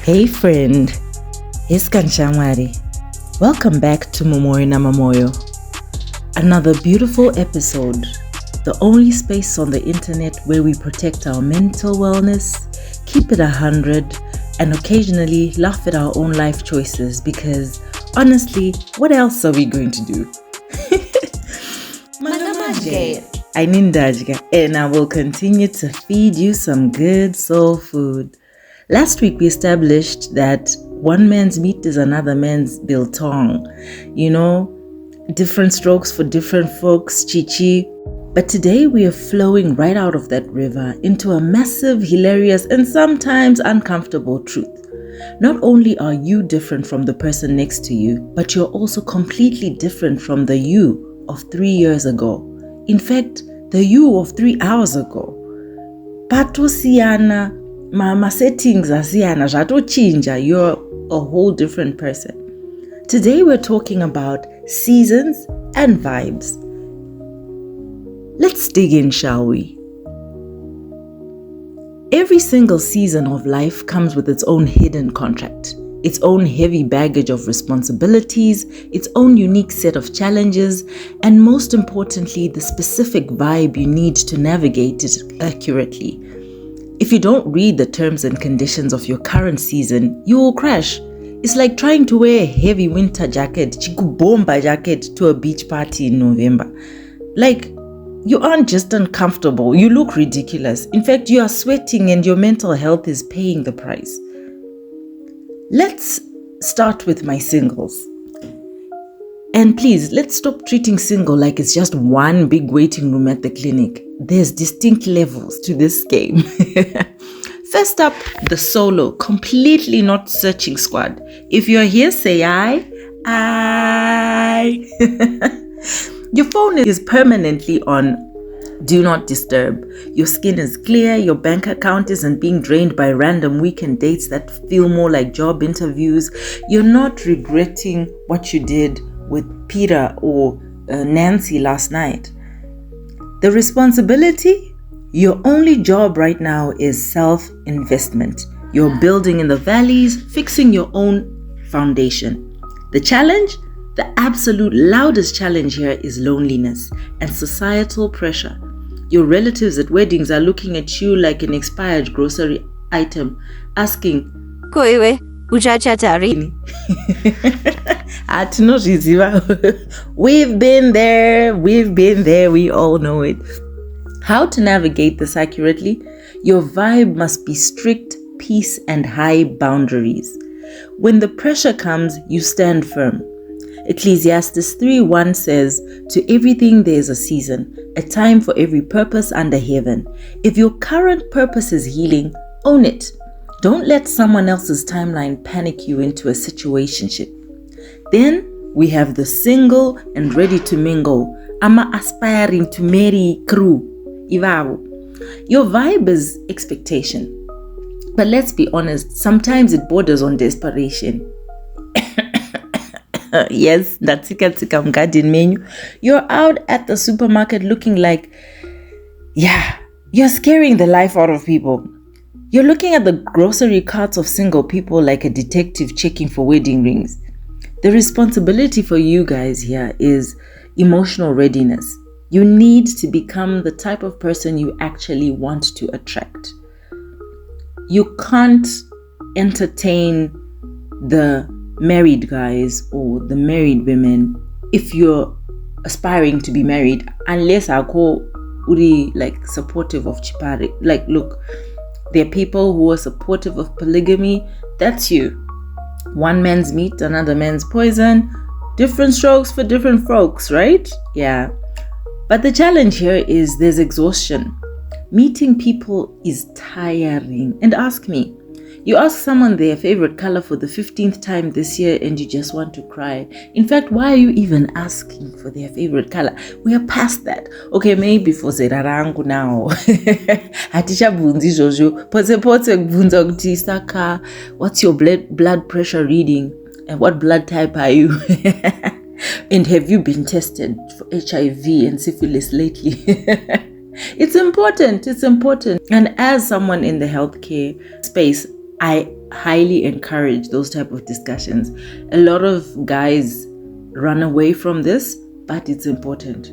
Hey friend, it's Kanchamari. Welcome back to Momoyo na Momoyo. Another beautiful episode, the only space on the internet where we protect our mental wellness, keep it 100, and occasionally laugh at our own life choices because honestly, what else are we going to do? I Nindajga, and I will continue to feed you some good soul food. Last week we established that one man's meat is another man's biltong. You know, different strokes for different folks, chichi. But today we are flowing right out of that river into a massive, hilarious, and sometimes uncomfortable truth. Not only are you different from the person next to you, but you're also completely different from the you of 3 years ago. In fact, the you of 3 hours ago. Pato siyana. Mama settings asiyana zvatochinja, you're a whole different person. Today we're talking about seasons and vibes. Let's dig in, shall we? Every single season of life comes with its own hidden contract, its own heavy baggage of responsibilities, its own unique set of challenges, and most importantly, the specific vibe you need to navigate it accurately. If you don't read the terms and conditions of your current season, you will crash. It's like trying to wear a heavy winter jacket, chikubomba jacket, to a beach party in November. Like, you aren't just uncomfortable, you look ridiculous. In fact, you are sweating and your mental health is paying the price. Let's start with my singles. And please, let's stop treating single like it's just one big waiting room at the clinic. There's distinct levels to this game. First up, the solo, completely not searching squad. If you're here, say I. Your phone is permanently on do not disturb. Your skin is clear, your bank account isn't being drained by random weekend dates that feel more like job interviews. You're not regretting what you did with Peter or Nancy last night. The responsibility? Your only job right now is self-investment. You're building in the valleys, fixing your own foundation. The challenge? The absolute loudest challenge here is loneliness and societal pressure. Your relatives at weddings are looking at you like an expired grocery item, asking, Koiwe, uchachatari. We've been there, we all know it. How to navigate this accurately? Your vibe must be strict, peace, and high boundaries. When the pressure comes, you stand firm. Ecclesiastes 3:1 says, to everything there is a season, a time for every purpose under heaven. If your current purpose is healing, own it. Don't let someone else's timeline panic you into a situationship. Then we have the single and ready to mingle. Ama aspiring to marry crew. Ivao. Your vibe is expectation. But let's be honest, sometimes it borders on desperation. Yes, that's tika garden menu. You're out at the supermarket looking like, you're scaring the life out of people. You're looking at the grocery carts of single people like a detective checking for wedding rings. The responsibility for you guys here is emotional readiness. You need to become the type of person you actually want to attract. You can't entertain the married guys or the married women if you're aspiring to be married, unless I call uri like supportive of chipari. Like, look, there are people who are supportive of polygamy. That's you. One man's meat, another man's poison. Different strokes for different folks, right? Yeah. But the challenge here is there's exhaustion. Meeting people is tiring. And ask me, you ask someone their favorite color for the 15th time this year and you just want to cry. In fact, why are you even asking for their favorite color? We are past that. Okay, maybe for zerarangu now. Hatisha bunzi jojo. Pote bunza kuti saka. What's your blood pressure reading? And what blood type are you? And have you been tested for HIV and syphilis lately? It's important. And as someone in the healthcare space, I highly encourage those type of discussions. A lot of guys run away from this, but it's important.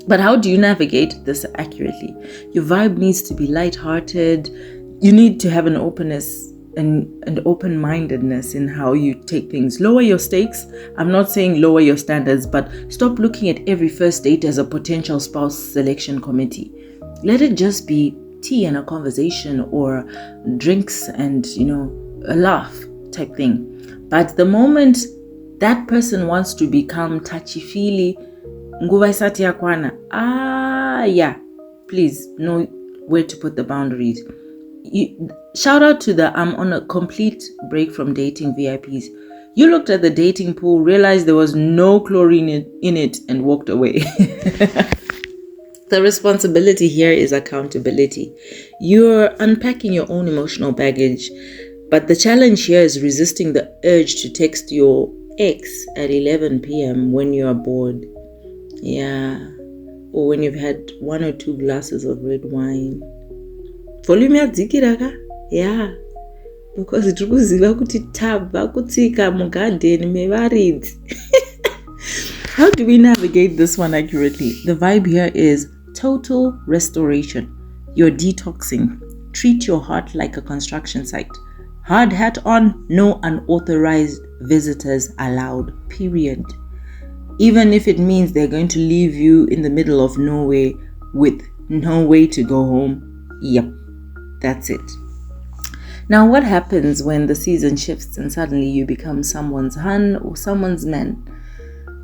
But how do you navigate this accurately? Your vibe needs to be lighthearted. You need to have an openness and open-mindedness in how you take things. Lower your stakes. I'm not saying lower your standards, but stop looking at every first date as a potential spouse selection committee. Let it just be tea and a conversation, or drinks and, a laugh type thing. But the moment that person wants to become touchy-feely, nguva isati yakwana, please know where to put the boundaries. Shout out to the I'm on a complete break from dating VIPs. You looked at the dating pool, realized there was no chlorine in it, and walked away. The responsibility here is accountability. You're unpacking your own emotional baggage, but the challenge here is resisting the urge to text your ex at 11 p.m. when you are bored. Yeah. Or when you've had 1 or 2 glasses of red wine. Volume yadzikira. Yeah. Because it rukuziva kuti tabva kutsika mugarden mevaridzi. How do we navigate this one accurately? The vibe here is total restoration. You're detoxing. Treat your heart like a construction site. Hard hat on, no unauthorized visitors allowed, period. Even if it means they're going to leave you in the middle of nowhere with no way to go home. Yep, that's it. Now, what happens when the season shifts and suddenly you become someone's hun or someone's man?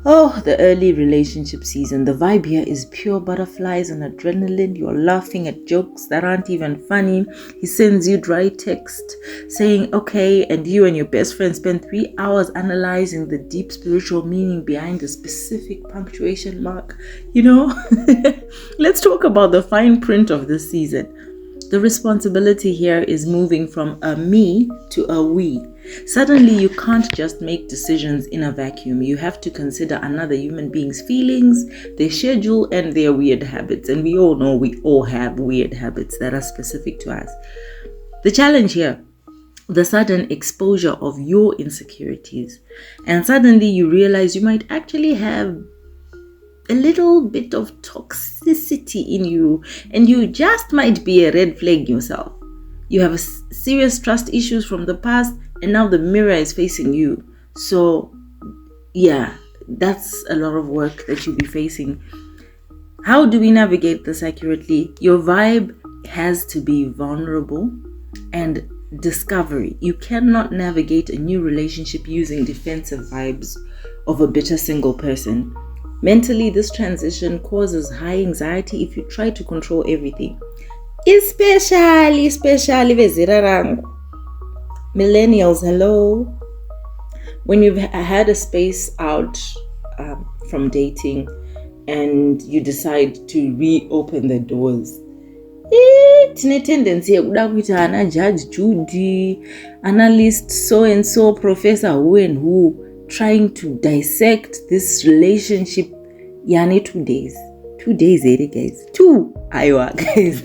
Oh, the early relationship season. The vibe here is pure butterflies and adrenaline. You're laughing at jokes that aren't even funny. He sends you dry text saying, okay, and you and your best friend spend 3 hours analyzing the deep spiritual meaning behind a specific punctuation mark. Let's talk about the fine print of this season. The responsibility here is moving from a me to a we. Suddenly, you can't just make decisions in a vacuum. You have to consider another human being's feelings, their schedule, and their weird habits. And we all know we all have weird habits that are specific to us. The challenge here, the sudden exposure of your insecurities. And suddenly you realize you might actually have a little bit of toxicity in you, and you just might be a red flag yourself. You have serious trust issues from the past, and now the mirror is facing you. So yeah, that's a lot of work that you'll be facing. How do we navigate this accurately? Your vibe has to be vulnerable and discovery. You cannot navigate a new relationship using defensive vibes of a bitter single person. Mentally, this transition causes high anxiety if you try to control everything. Especially vezera rangu. Millennials, hello. When you've had a space out from dating and you decide to reopen the doors, tine tendency yekuda kuita ana Judge Judy, analyst so and so, professor who and who, trying to dissect this relationship. Yani 2 days. 2 days, guys. 2 Iowa, guys.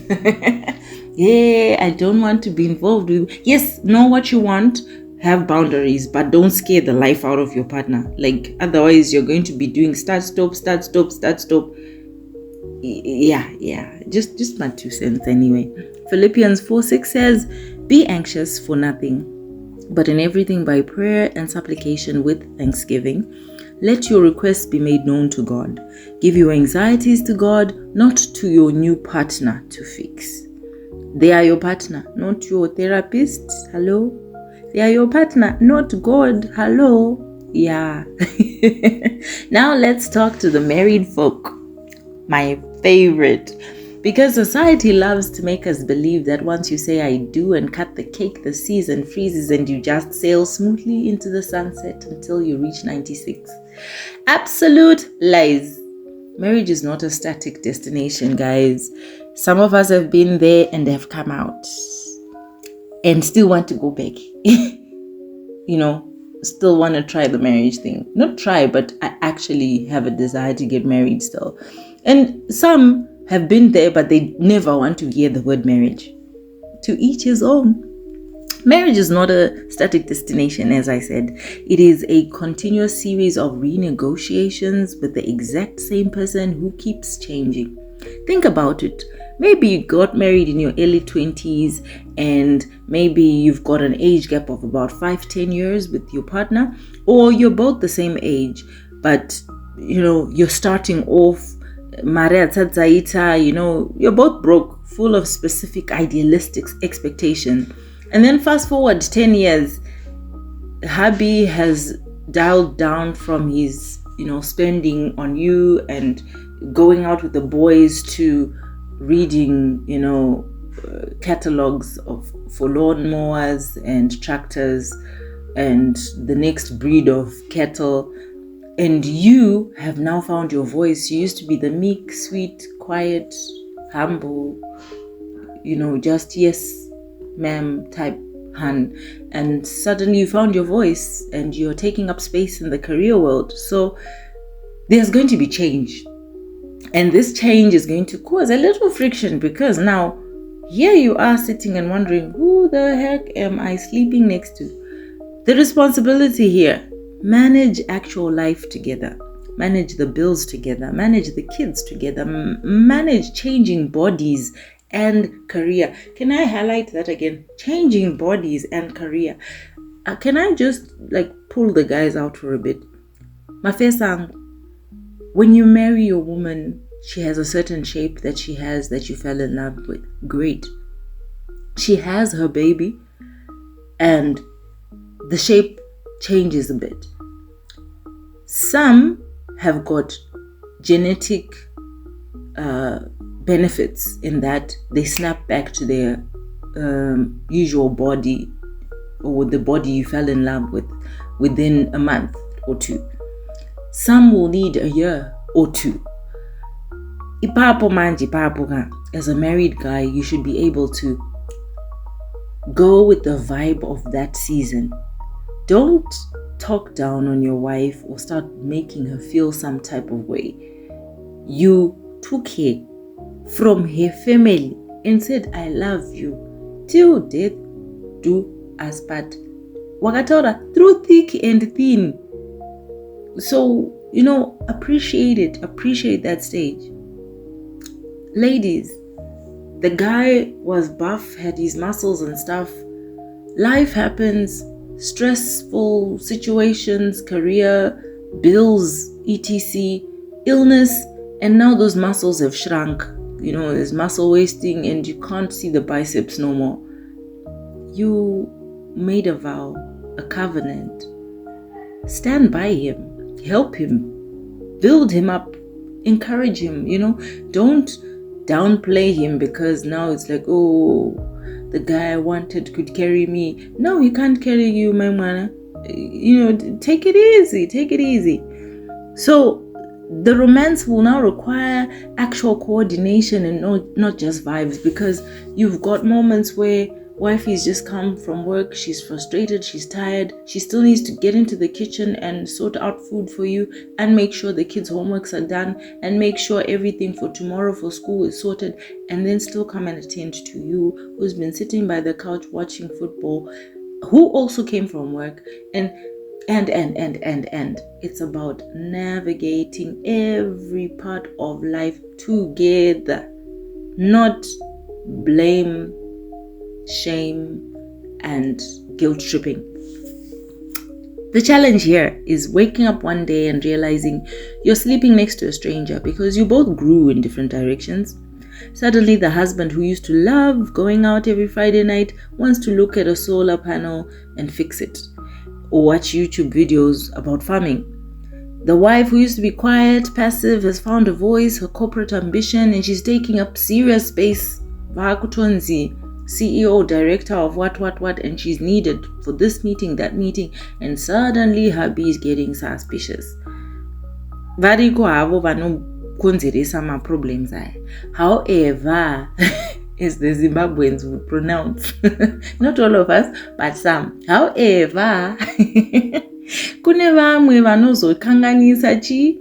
Yeah, I don't want to be involved with. Yes, know what you want. Have boundaries, but don't scare the life out of your partner. Like, otherwise you're going to be doing start, stop. Yeah. Just my 2 cents anyway. Philippians 4:6 says, be anxious for nothing, but in everything by prayer and supplication with thanksgiving, let your requests be made known to God. Give your anxieties to God, not to your new partner to fix. They are your partner, not your therapist. Hello? They are your partner, not God. Hello? Yeah. Now let's talk to the married folk. My favorite. Because society loves to make us believe that once you say I do and cut the cake, the season freezes and you just sail smoothly into the sunset until you reach 96. Absolute lies. Marriage is not a static destination, guys. Some of us have been there and have come out and still want to go back. Still want to try the marriage thing. Not try, but I actually have a desire to get married still. And some have been there, but they never want to hear the word marriage. To each his own. Marriage is not a static destination, as I said. It is a continuous series of renegotiations with the exact same person who keeps changing. Think about it. Maybe you got married in your early 20s and maybe you've got an age gap of about 5-10 years with your partner, or you're both the same age, but you're starting off you're both broke, full of specific idealistic expectation. And then fast forward 10 years, hubby has dialed down from his, spending on you and going out with the boys to reading, catalogs for lawnmowers and tractors and the next breed of cattle. And you have now found your voice. You used to be the meek, sweet, quiet, humble, just yes, ma'am type hun. And suddenly you found your voice and you're taking up space in the career world. So there's going to be change. And this change is going to cause a little friction, because now here you are sitting and wondering, who the heck am I sleeping next to? The responsibility here: manage actual life together, manage the bills together, manage the kids together, manage changing bodies and career. Can I highlight that again? Changing bodies and career. Can I just pull the guys out for a bit? Mafesang, when you marry your woman, she has a certain shape that she has that you fell in love with. Great. She has her baby and the shape changes a bit. Some have got genetic benefits in that they snap back to their usual body, or the body you fell in love with, within a month or two. Some will need a year or two. As a married guy, you should be able to go with the vibe of that season. Don't talk down on your wife or start making her feel some type of way. You took her from her family and said, I love you till death do us part. Wakatora, through thick and thin. So, appreciate it. Appreciate that stage. Ladies, the guy was buff, had his muscles and stuff. Life happens. Stressful situations, career, bills, etc., illness, and now those muscles have shrunk. There's muscle wasting and you can't see the biceps no more. You made a vow, a covenant. Stand by him, help him, build him up, encourage him. Don't downplay him because now it's like, oh, the guy I wanted could carry me. No, he can't carry you, my man. Take it easy. So the romance will now require actual coordination and not just vibes, because you've got moments where wifey's just come from work, she's frustrated, she's tired, she still needs to get into the kitchen and sort out food for you and make sure the kids' homeworks are done and make sure everything for tomorrow for school is sorted, and then still come and attend to you, who's been sitting by the couch watching football, who also came from work, and it's about navigating every part of life together, not blame, shame, and guilt tripping. The challenge here is waking up one day and realizing you're sleeping next to a stranger because you both grew in different directions. Suddenly, the husband who used to love going out every Friday night wants to look at a solar panel and fix it, or watch YouTube videos about farming. The wife who used to be quiet, passive, has found a voice, her corporate ambition, and she's taking up serious space. Vakutonzi, CEO, director of what, and she's needed for this meeting, that meeting, and suddenly hubby is getting suspicious. Variko havo vanokonzeresa ma problems aya. However, as the Zimbabweans would pronounce, not all of us, but some. However, kune vamwe vanozokanganisa chi,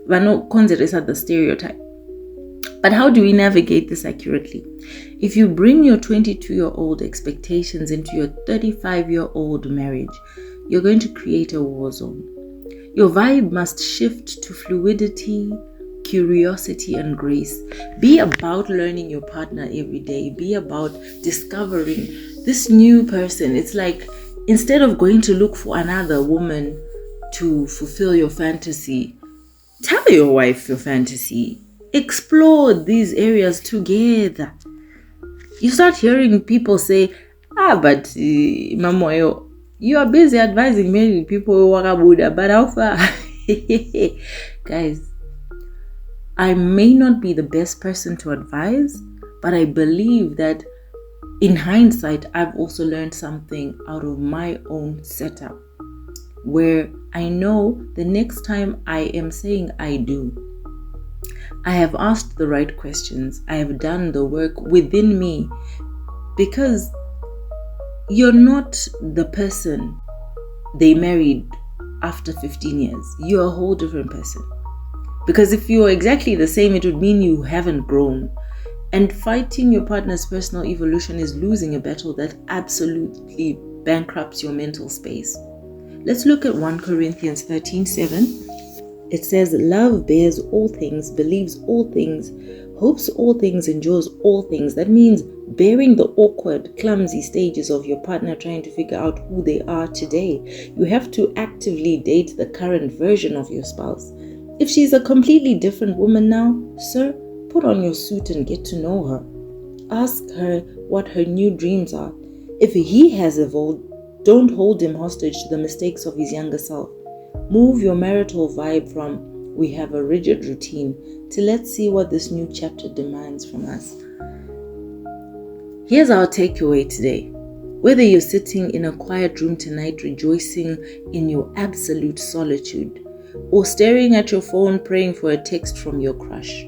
vanokonzeresa the stereotype. But how do we navigate this accurately? If you bring your 22-year-old expectations into your 35-year-old marriage, you're going to create a war zone. Your vibe must shift to fluidity, curiosity, and grace. Be about learning your partner every day. Be about discovering this new person. It's like, instead of going to look for another woman to fulfill your fantasy, tell your wife your fantasy. Explore these areas together. You start hearing people say, but Mamoyo, you are busy advising many people who are Buddha, but how far? Guys, I may not be the best person to advise, but I believe that in hindsight, I've also learned something out of my own setup, where I know the next time I am saying I do, I have asked the right questions. I have done the work within me, because you're not the person they married after 15 years. You're a whole different person. Because if you're exactly the same, it would mean you haven't grown. And fighting your partner's personal evolution is losing a battle that absolutely bankrupts your mental space. Let's look at 1 Corinthians 13:7. It says, love bears all things, believes all things, hopes all things, endures all things. That means bearing the awkward, clumsy stages of your partner trying to figure out who they are today. You have to actively date the current version of your spouse. If she's a completely different woman now, sir, put on your suit and get to know her. Ask her what her new dreams are. If he has evolved, don't hold him hostage to the mistakes of his younger self. Move your marital vibe from we have a rigid routine to let's see what this new chapter demands from us. Here's our takeaway today. Whether you're sitting in a quiet room tonight rejoicing in your absolute solitude, or staring at your phone praying for a text from your crush,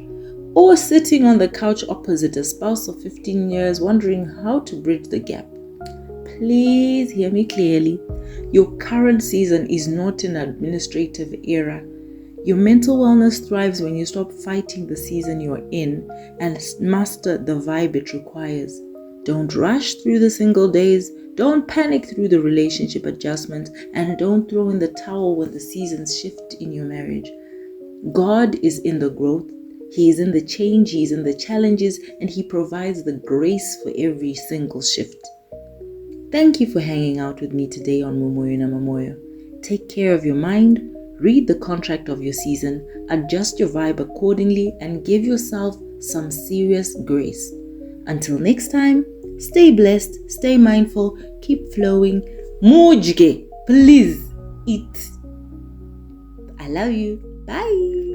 or sitting on the couch opposite a spouse of 15 years wondering how to bridge the gap, please hear me clearly. Your current season is not an administrative era. Your mental wellness thrives when you stop fighting the season you're in and master the vibe it requires. Don't rush through the single days. Don't panic through the relationship adjustment, and don't throw in the towel when the seasons shift in your marriage. God is in the growth. He is in the change. He is in the challenges, and He provides the grace for every single shift. Thank you for hanging out with me today on Momoyo na Mamoyo. Take care of your mind, read the contract of your season, adjust your vibe accordingly, and give yourself some serious grace. Until next time, stay blessed, stay mindful, keep flowing. Mujge, please eat. I love you. Bye.